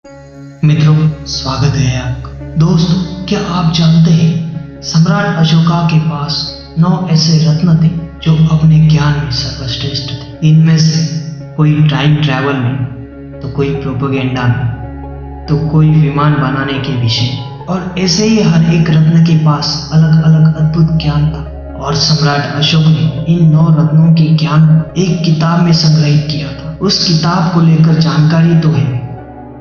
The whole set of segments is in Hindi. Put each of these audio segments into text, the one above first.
मित्रों, स्वागत है आपका। दोस्तों, क्या आप जानते हैं सम्राट अशोका के पास 9 ऐसे रत्न थे जो अपने ज्ञान में सर्वश्रेष्ठ थे। इनमें से कोई टाइम ट्रैवल में, तो कोई प्रोपेगेंडा में, तो कोई विमान बनाने के विषय, और ऐसे ही हर एक रत्न के पास अलग अलग अद्भुत ज्ञान था। और सम्राट अशोक ने इन 9 रत्नों के ज्ञान को एक किताब में संग्रहित किया था। उस किताब को लेकर जानकारी तो है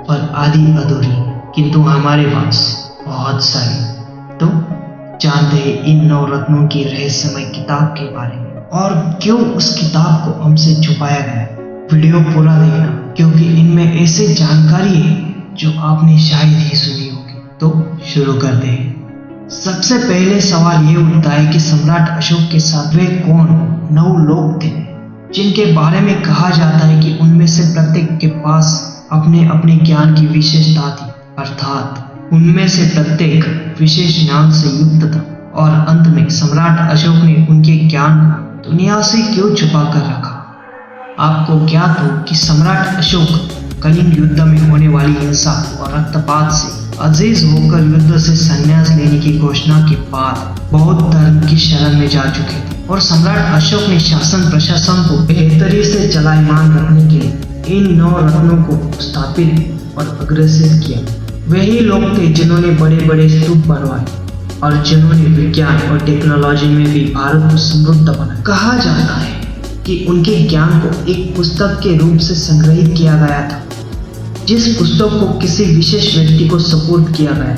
पर आधी अधूरी, किंतु हमारे पास बहुत सारी। तो जानते हैं इन 9 रत्नों की रहस्यमय किताब के बारे में और क्यों उस किताब को हमसे छुपाया गया। वीडियो पूरा देखना, क्योंकि इनमें ऐसी जानकारी है जो आपने शायद ही सुनी होगी। तो शुरू करते हैं। सबसे पहले सवाल ये उठता है कि सम्राट अशोक के साथ वे कौन 9 लोग थे जिनके बारे में कहा जाता है कि उनमें से प्रत्येक के पास अपने अपने ज्ञान की विशेषता थी, अर्थात उनमें से प्रत्येक विशेष ज्ञान से युक्त था। और अंत में सम्राट अशोक ने उनके ज्ञान को दुनिया से क्यों छुपा कर रखा। आपको ज्ञात हो कि सम्राट अशोक कलिंग युद्ध में होने वाली हिंसा और रक्तपात से अजीज होकर युद्ध से संन्यास लेने की घोषणा के बाद बौद्ध धर्म की शरण में जा चुके थे। और सम्राट अशोक ने शासन प्रशासन को बेहतरी से चलायमान रखने के लिए इन 9 रत्नों को स्थापित और अग्रसित किया। वही लोग थे जिन्होंने बड़े बड़े स्तूप बनवाए और जिन्होंने विज्ञान और टेक्नोलॉजी में भी भारत को समृद्ध बनाया। कहा जाता है कि उनके ज्ञान को एक पुस्तक के रूप से संग्रहित किया गया था, जिस पुस्तक को किसी विशेष व्यक्ति को सुपुर्द किया गया,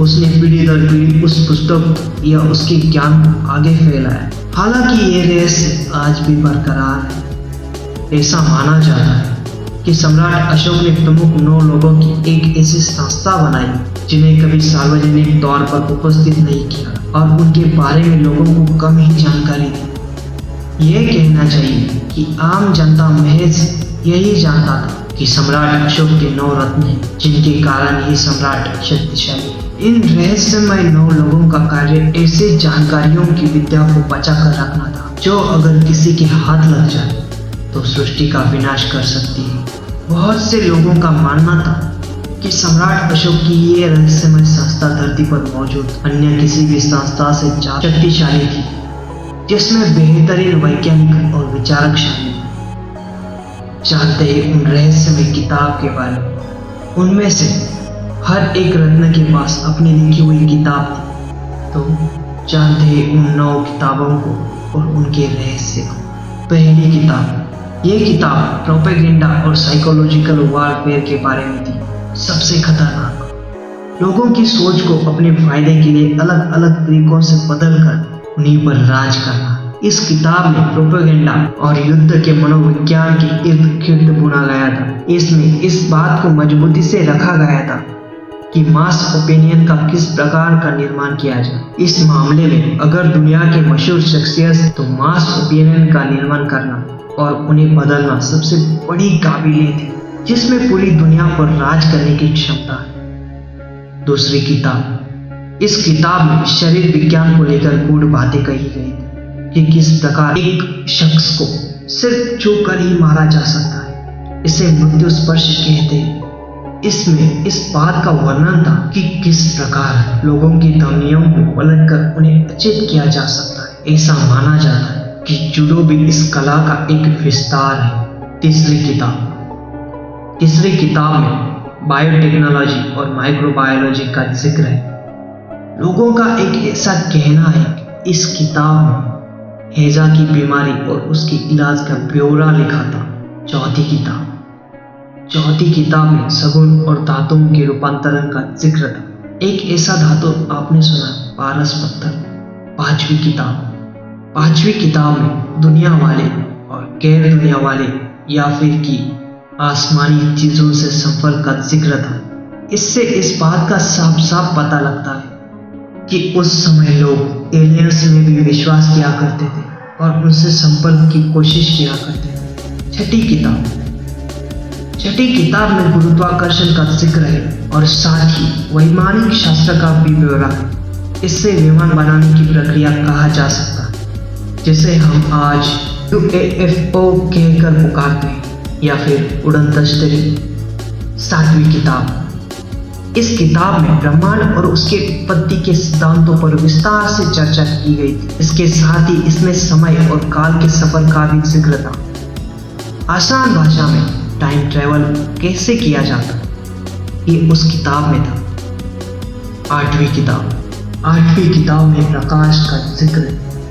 उसने पीढ़ी दर पीढ़ी उस पुस्तक या उसके ज्ञान को आगे फैलाया। हालांकि ये रहस्य आज भी बरकरार है। ऐसा माना जाता है कि सम्राट अशोक ने प्रमुख 9 लोगों की एक ऐसी संस्था बनाई जिन्हें कभी सार्वजनिक तौर पर उपस्थित नहीं किया और उनके बारे में लोगों को कम ही जानकारी थी। यह कहना चाहिए कि आम जनता महज यही जानता था कि सम्राट अशोक के 9 रत्न हैं, जिनके कारण ही सम्राट शक्तिशाली है। इन रहस्यमय 9 लोगों का कार्य ऐसे जानकारियों की विद्या को बचा कर रखना था जो अगर किसी के हाथ लग जाए तो सृष्टि का विनाश कर सकती है। बहुत से लोगों का मानना था कि सम्राट अशोक की ये रहस्यमय संस्था धरती पर मौजूद अन्य किसी भी संस्था से ज्यादा शक्तिशाली थी, जिसमें बेहतरीन वैज्ञानिक और विचारक शामिल थे। जानते हैं उन रहस्यमय किताब के बारे में। उनमें से हर एक रत्न के पास अपनी लिखी हुई किताब थी। तो जानते हैं उन 9 किताबों को और उनके रहस्य को। पहली किताब, ये किताब प्रोपेगेंडा और साइकोलॉजिकल वारफेयर के बारे में थी। सबसे खतरनाक लोगों की सोच को अपने फायदे के लिए अलग अलग तरीकों से बदलकर उन्हीं पर राज करना। इस किताब में प्रोपेगेंडा और युद्ध के मनोविज्ञान के इर्द गिर्द बुना गया था। इसमें इस बात को मजबूती से रखा गया था कि मास ओपिनियन का किस प्रकार का निर्माण किया जाए। इस मामले में अगर दुनिया के मशहूर शख्सियत तो मास ओपिनियन का निर्माण करना और उन्हें बदलना सबसे बड़ी काबिलियत है जिसमें पूरी दुनिया पर राज करने की क्षमता है। दूसरी किताब, इस किताब में शरीर विज्ञान को लेकर गूढ़ बातें कही गई कि किस प्रकार एक शख्स को सिर्फ छूकर ही मारा जा सकता है। इसे मृत्यु स्पर्श कहते हैं। इसमें इस बात का वर्णन था कि किस प्रकार लोगों की धमनियों को पलटकर उन्हें अचेत किया जा सकता है। ऐसा माना जाता है कि जूडो भी इस कला का एक विस्तार है। तीसरी किताब में बायोटेक्नोलॉजी और माइक्रोबायोलॉजी का जिक्र है। लोगों का एक ऐसा कहना है कि इस किताब में हैजा की बीमारी और उसके इलाज का ब्यौरा लिखा था। चौथी किताब में सगुन और धातुओं के रूपांतरण का जिक्र था। एक ऐसा धातु आपने सुना, पारस पत्थर। पांचवी किताब में दुनिया वाले और गैर दुनिया वाले या फिर की आसमानी चीजों से संपर्क का जिक्र था। इससे इस बात का साफ साफ पता लगता है कि उस समय लोग एलियंस में भी विश्वास किया करते थे और उनसे संपर्क की कोशिश किया करते थे। छठी किताब में गुरुत्वाकर्षण का जिक्र है और साथ ही वैमानिक शास्त्र का भी ब्यौरा है। इससे विमान बनाने की प्रक्रिया कहा जा सकता है, जिसे हम आज UFO कहकर पुकारते हैं या फिर उड़न तश्तरी। 7वीं किताब। इस किताब में ब्रह्मांड और उसके उत्पत्ति के सिद्धांतों पर विस्तार से चर्चा की गई थी। इसके साथ ही इसमें समय और काल के सफर का भी जिक्र था। आसान भाषा में टाइम ट्रेवल कैसे किया जाता, ये उस किताब में था। 8वीं किताब। 8वीं किताब में प्रकाश का जिक्र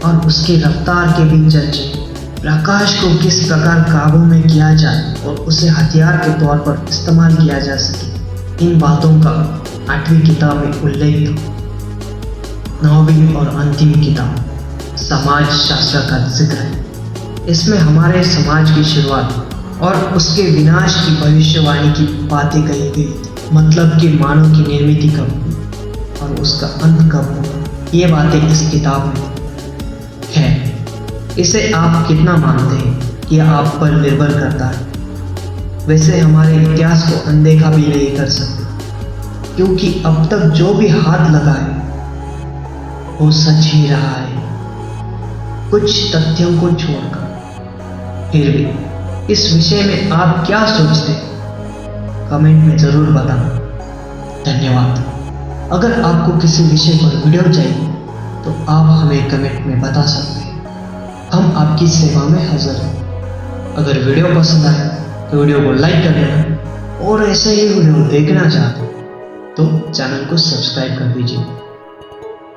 और उसकी रफ्तार के भी चर्चे। प्रकाश को किस प्रकार काबू में किया जाए और उसे हथियार के तौर पर इस्तेमाल किया जा सके, इन बातों का 8वीं किताब में उल्लेख था। 9वीं और अंतिम किताब समाज शास्त्र का जिक्र है। इसमें हमारे समाज की शुरुआत और उसके विनाश की भविष्यवाणी की बातें कही गई, मतलब कि मानव की निर्मित कब हुई और उसका अंत कब हुआ, ये बातें इस किताब में है। इसे आप कितना मानते हैं यह आप पर निर्भर करता है। वैसे हमारे इतिहास को अनदेखा भी नहीं कर सकते, क्योंकि अब तक जो भी हाथ लगा है वो सच ही रहा है, कुछ तथ्यों को छोड़कर। फिर भी इस विषय में आप क्या सोचते हैं, कमेंट में जरूर बताना। धन्यवाद। अगर आपको किसी विषय पर वीडियो चाहिए तो आप हमें कमेंट में बता सकते हैं, हम आपकी सेवा में हाजिर हैं। अगर वीडियो पसंद आए तो वीडियो को लाइक कर देना और ऐसे ही वीडियो देखना चाहते हैं तो चैनल को सब्सक्राइब कर दीजिए।